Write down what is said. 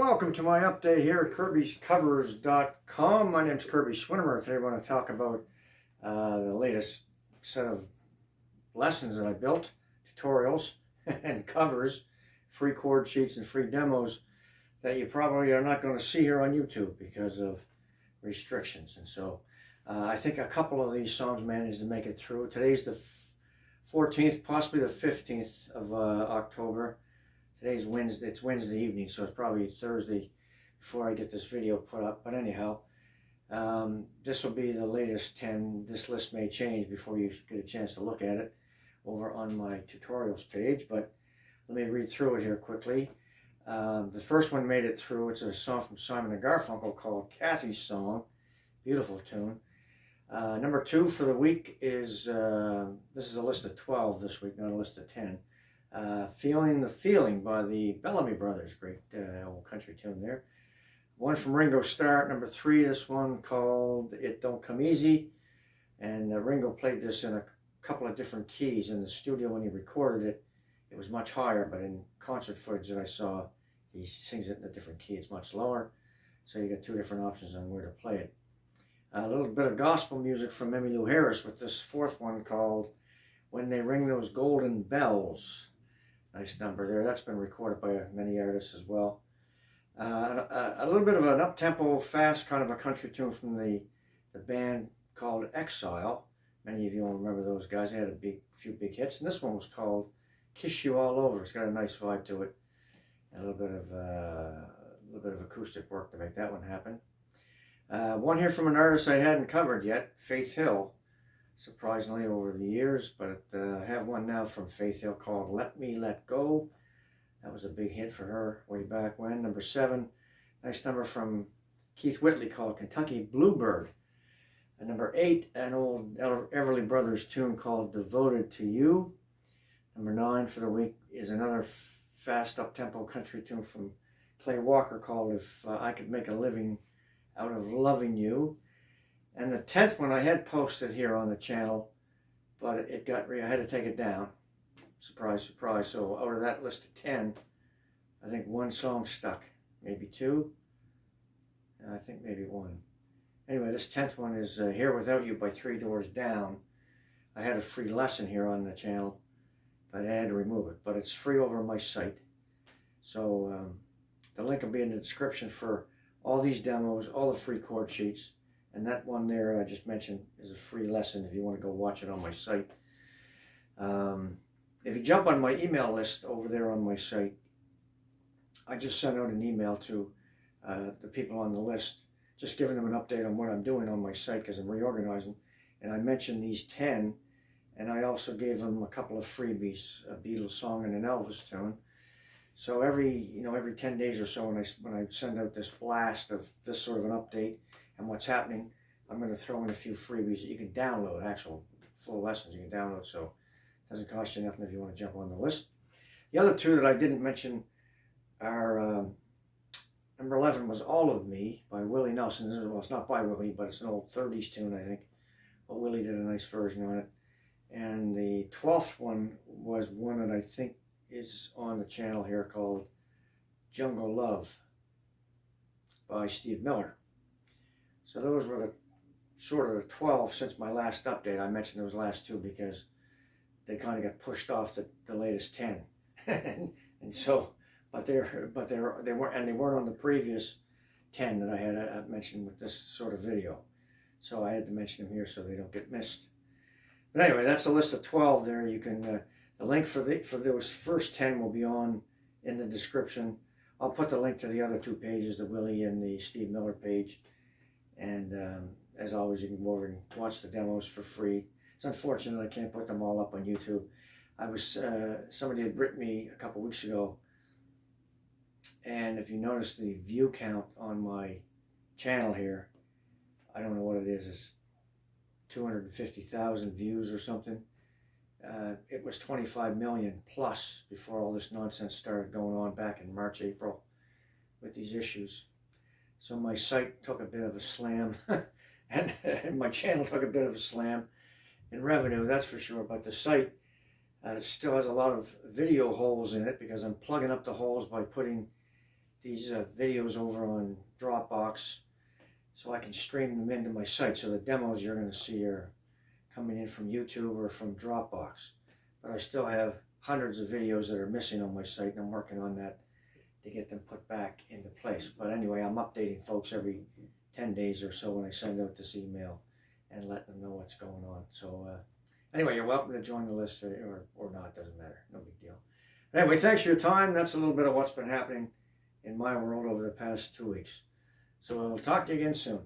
welcome to my update here at kirbyscovers.com. My name is Kirby Swinimer. Today I want to talk about the latest set of lessons that I built, tutorials and covers, free chord sheets and free demos that you probably are not going to see here on YouTube because of restrictions. And so I think a couple of these songs managed to make it through. Today's the 14th, possibly the 15th of October. Today's Wednesday. It's Wednesday evening, so it's probably Thursday before I get this video put up. But anyhow, this will be the latest 10. This list may change before you get a chance to look at it over on my tutorials page. But let me read through it here quickly. The first one made it through. It's a song from Simon and Garfunkel called Kathy's Song. Beautiful tune. Number 2 for the week is, this is a list of 12 this week, not a list of 10. Feeling the Feeling by the Bellamy Brothers. Great old country tune there. One from Ringo Starr, number 3, this one called It Don't Come Easy. And Ringo played this in a couple of different keys in the studio when he recorded it. It was much higher, but in concert footage that I saw, he sings it in a different key. It's much lower, so you get 2 different options on where to play it. A little bit of gospel music from Emmylou Harris with this 4th one called When They Ring Those Golden Bells. Nice number there. That's been recorded by many artists as well. A little bit of an up-tempo, fast kind of a country tune from the band called Exile. Many of you will remember those guys. They had a few big hits. And this one was called Kiss You All Over. It's got a nice vibe to it. And a little bit of acoustic work to make that one happen. One here from an artist I hadn't covered yet, Faith Hill. Surprisingly over the years, but I have one now from Faith Hill called Let Me Let Go. That was a big hit for her way back when. Number 7, nice number from Keith Whitley called Kentucky Bluebird. And number 8, an old Everly Brothers tune called Devoted to You. Number 9 for the week is another fast up-tempo country tune from Clay Walker called If I Could Make a Living Out of Loving You. And the 10th one I had posted here on the channel, but I had to take it down. Surprise, surprise. So out of that list of 10, I think 1 song stuck. Maybe 2. And I think maybe 1. Anyway, this 10th one is Here Without You by 3 Doors Down. I had a free lesson here on the channel, but I had to remove it. But it's free over on my site. So the link will be in the description for all these demos, all the free chord sheets. And that one there I just mentioned is a free lesson if you want to go watch it on my site. If you jump on my email list over there on my site, I just sent out an email to the people on the list, just giving them an update on what I'm doing on my site because I'm reorganizing. And I mentioned these 10, and I also gave them a couple of freebies, a Beatles song and an Elvis tune. So every 10 days or so when I send out this blast of this sort of an update and what's happening, I'm going to throw in a few freebies that you can download, actual full lessons you can download, so it doesn't cost you nothing if you want to jump on the list. The other 2 that I didn't mention are, number 11 was All of Me by Willie Nelson. Well, it's not by Willie, but it's an old 30s tune, I think. But Willie did a nice version on it. And the 12th one was one that I think is on the channel here called Jungle Love by Steve Miller. So those were the sort of the 12 since my last update. I mentioned those last 2 because they kind of got pushed off the latest 10, and so they weren't on the previous 10 that I had mentioned with this sort of video. So I had to mention them here so they don't get missed. But anyway, that's a list of 12 there. You can the link for those first 10 will be in the description. I'll put the link to the other 2 pages, the Willie and the Steve Miller page. And as always, you can go over and watch the demos for free. It's unfortunate I can't put them all up on YouTube. Somebody had written me a couple weeks ago, and if you notice the view count on my channel here, I don't know what it is. It's 250,000 views or something. It was 25 million plus before all this nonsense started going on back in March, April with these issues. So my site took a bit of a slam, and my channel took a bit of a slam in revenue, that's for sure. But the site still has a lot of video holes in it because I'm plugging up the holes by putting these videos over on Dropbox so I can stream them into my site. So the demos you're going to see are coming in from YouTube or from Dropbox. But I still have hundreds of videos that are missing on my site, and I'm working on that to get them put back into place. But anyway, I'm updating folks every 10 days or so when I send out this email and letting them know what's going on. So anyway, you're welcome to join the list or not, doesn't matter, no big deal. Anyway, thanks for your time. That's a little bit of what's been happening in my world over the past 2 weeks. So I'll talk to you again soon.